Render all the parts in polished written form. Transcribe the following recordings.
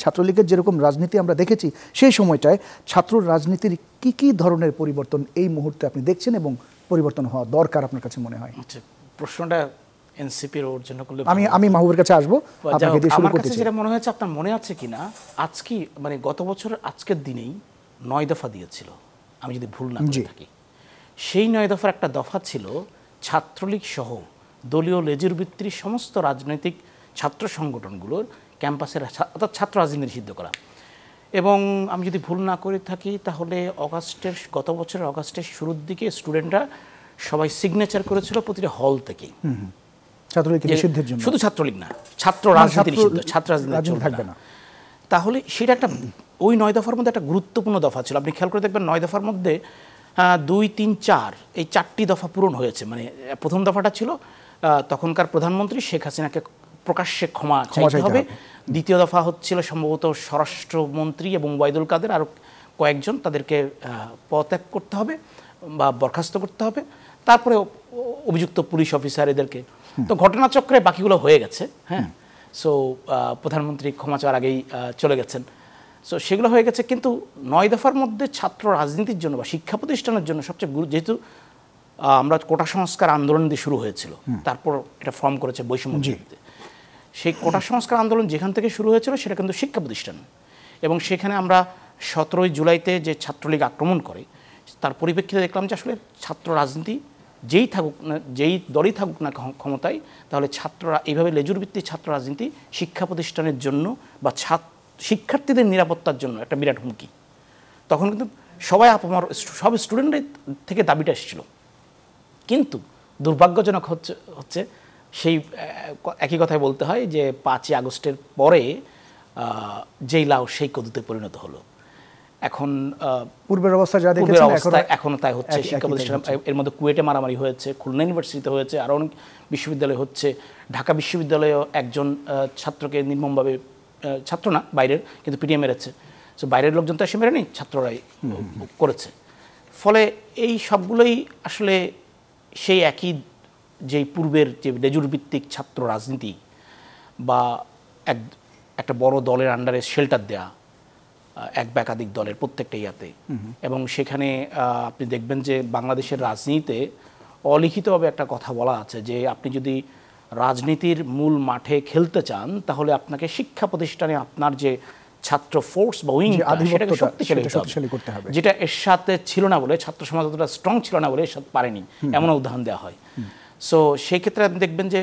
ছাত্রলীগের যেরকম রাজনীতি আমরা দেখেছি সেই সময়টায় ছাত্র রাজনীতির কি ধরনের পরিবর্তন এই মুহূর্তে আপনি দেখছেন এবং পরিবর্তন হওয়া দরকার আপনার কাছে মনে হয়? আচ্ছা, প্রশ্নটা এনসিপির ওর জন্য করলে আমি মাহবুবের কাছে আসবো। আমার কাছে যেটা মনে হয়েছে, আপনার মনে আছে কিনা, আজকে মানে গত বছর আজকের দিনেই 9 দফা দিয়েছিল, আমি যদি ভুল না করে থাকি। সেই 9 দফার একটা দফা ছিল ছাত্রলীগ সহ দলীয় লেজুর ভিত্তির সমস্ত রাজনৈতিক ছাত্র সংগঠনগুলোর ক্যাম্পাসের অর্থাৎ ছাত্র রাজনীতি নিষিদ্ধ করা। এবং আমি যদি ভুল না করে থাকি তাহলে গত বছরের অগাস্টের শুরুর দিকে স্টুডেন্টরা সবাই সিগনেচার করেছিল প্রতিটা হল থেকে, ছাত্রলীগ নিষিদ্ধের জন্য। শুধু ছাত্রলীগ না, ছাত্র রাজনীতি নিষিদ্ধ, ছাত্র রাজনীতি থাকবে না। তাহলে সেটা একটা ওই 9 দফার মধ্যে একটা গুরুত্বপূর্ণ দফা ছিল। আপনি খেয়াল করে দেখবেন 9 দফার মধ্যে 2, 3, 4 এই 4টি দফা পূরণ হয়েছে। মানে প্রথম দফাটা ছিল তখনকার প্রধানমন্ত্রী শেখ হাসিনাকে প্রকাশ্যে ক্ষমা চাইতে হবে। দ্বিতীয় দফা হচ্ছিল সম্ভবত স্বরাষ্ট্রমন্ত্রী এবং ওবায়দুল কাদের আরও কয়েকজন, তাদেরকে পদত্যাগ করতে হবে বা বরখাস্ত করতে হবে। তারপরে অভিযুক্ত পুলিশ অফিসার এদেরকে, তো ঘটনাচক্রে বাকিগুলো হয়ে গেছে। হ্যাঁ, সো প্রধানমন্ত্রী ক্ষমা চাওয়ার আগেই চলে গেছেন। সো সেগুলো হয়ে গেছে। কিন্তু 9 দফার মধ্যে ছাত্র রাজনীতির জন্য বা শিক্ষা প্রতিষ্ঠানের জন্য সবচেয়ে যেহেতু আমরা কোটা সংস্কার আন্দোলন দিয়ে শুরু হয়েছিল, তারপর এটা ফর্ম করেছে বৈষম্য বিরোধী, সেই কোটা সংস্কার আন্দোলন যেখান থেকে শুরু হয়েছিল সেটা কিন্তু শিক্ষা প্রতিষ্ঠান। এবং সেখানে আমরা 17ই জুলাইতে যে ছাত্রলীগ আক্রমণ করে তার পরিপ্রেক্ষিতে দেখলাম যে আসলে ছাত্র রাজনীতি যেই থাকুক না, যেই দলই থাকুক না ক্ষমতায়, তাহলে ছাত্ররা এইভাবে লেজুর ভিত্তিক ছাত্র রাজনীতি শিক্ষা প্রতিষ্ঠানের জন্য বা শিক্ষার্থীদের নিরাপত্তার জন্য একটা বিরাট হুমকি। তখন কিন্তু সবাই সব স্টুডেন্টের থেকে দাবিটা এসেছিল। কিন্তু দুর্ভাগ্যজনক হচ্ছে সেই একই কথাই বলতে হয় যে 5ই আগস্টের পরে যেই লাউ সেই কদুতে পরিণত হলো। এখন পূর্বের অবস্থা যা দেখেছেন এখনো তাই হচ্ছে। শিক্ষা প্রতিষ্ঠান, এর মধ্যে কুয়েটে মারামারি হয়েছে, খুলনা ইউনিভার্সিটিতে হয়েছে, আরও অনেক বিশ্ববিদ্যালয় হচ্ছে। ঢাকা বিশ্ববিদ্যালয়েও একজন ছাত্রকে নির্মমভাবে, ছাত্র না বাইরের, কিন্তু পিটিএ মেরেছে। সো বাইরের লোকজন তো এসে মেরেনি, ছাত্ররাই করেছে। ফলে এই সবগুলোই আসলে সেই একই যেই পূর্বের যে লেজুর ভিত্তিক ছাত্র রাজনীতি বা একটা বড় দলের আন্ডারে শেল্টার দেয়া, এক বা একাধিক দলের প্রত্যেকটা ইয়াতে। এবং সেখানে আপনি দেখবেন যে বাংলাদেশের রাজনীতিতে অলিখিতভাবে একটা কথা বলা আছে যে আপনি যদি রাজনীতির মূল মাঠে খেলতে চান তাহলে আপনাকে শিক্ষা প্রতিষ্ঠানে আপনার যে ছাত্র ফোর্স বা উইং সেটাকে শক্তিশালী করতে হবে, যেটা এর সাথে ছিল না বলে, ছাত্র সমাজ অতটা স্ট্রং ছিল না বলে এর সাথে পারেনি, এমন উদাহরণ দেওয়া হয়। সো সেই ক্ষেত্রে আপনি দেখবেন যে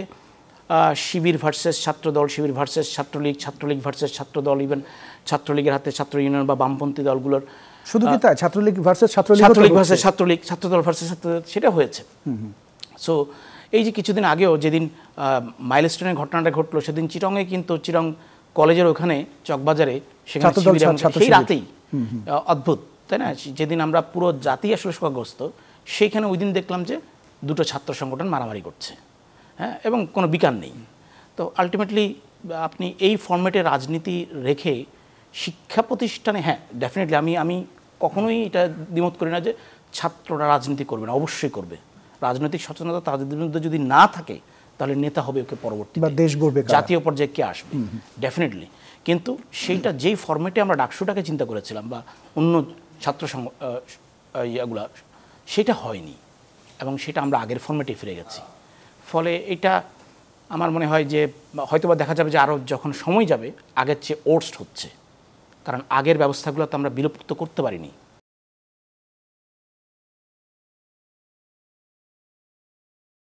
শিবির ভার্সেস ছাত্রদল, শিবির ভার্সেস ছাত্রলীগ, ছাত্রলীগ ভার্সেস ছাত্রদল, ইভেন ছাত্রলীগের হাতে ছাত্র ইউনিয়ন বা বামপন্থী দলগুলোর, শুধু কি তাই, ছাত্রলীগ ভার্সেস ছাত্রলীগ, ছাত্রলীগ ভার্সেস ছাত্রলীগ, ছাত্রদল ভার্সেস ছাত্রদল, সেটা হয়েছে। সো এই যে কিছুদিন আগেও যেদিন মাইলস্টোনের ঘটনাটা ঘটলো, সেদিন চিটংয়ে কিন্তু চিটং কলেজের ওখানে চকবাজারে সেখানে সেই রাতেই, অদ্ভুত তাই না, যেদিন আমরা পুরো জাতি আসলে শোকাগ্রস্ত, সেইখানে ওই দিন দেখলাম যে 2টো ছাত্র সংগঠন মারামারি করছে। হ্যাঁ, এবং কোনো বিকার নেই। তো আলটিমেটলি আপনি এই ফরম্যাটে রাজনীতি রেখে শিক্ষা প্রতিষ্ঠানে, হ্যাঁ ডেফিনেটলি আমি কখনোই এটা দ্বিমত করি না যে ছাত্ররা রাজনীতি করবে না, অবশ্যই করবে। রাজনৈতিক সচেতনতা তাদের মধ্যে যদি না থাকে তাহলে নেতা হবে ওকে পরবর্তী দেশ গড়বে, জাতীয় পর্যায়ে কে আসবে, ডেফিনেটলি। কিন্তু সেইটা যেই ফরম্যাটে আমরা ডাকসুটাকে চিন্তা করেছিলাম বা অন্য ছাত্র ইয়েগুলা, সেটা হয়নি এবং সেটা আমরা আগের ফরম্যাটে ফিরে গেছি। ফলে এটা আমার মনে হয় যে হয়তোবা দেখা যাবে যে আরও যখন সময় যাবে আগের চেয়ে ওর্স্ট হচ্ছে, কারণ আগের ব্যবস্থাগুলো তো আমরা বিলুপ্ত করতে পারিনি।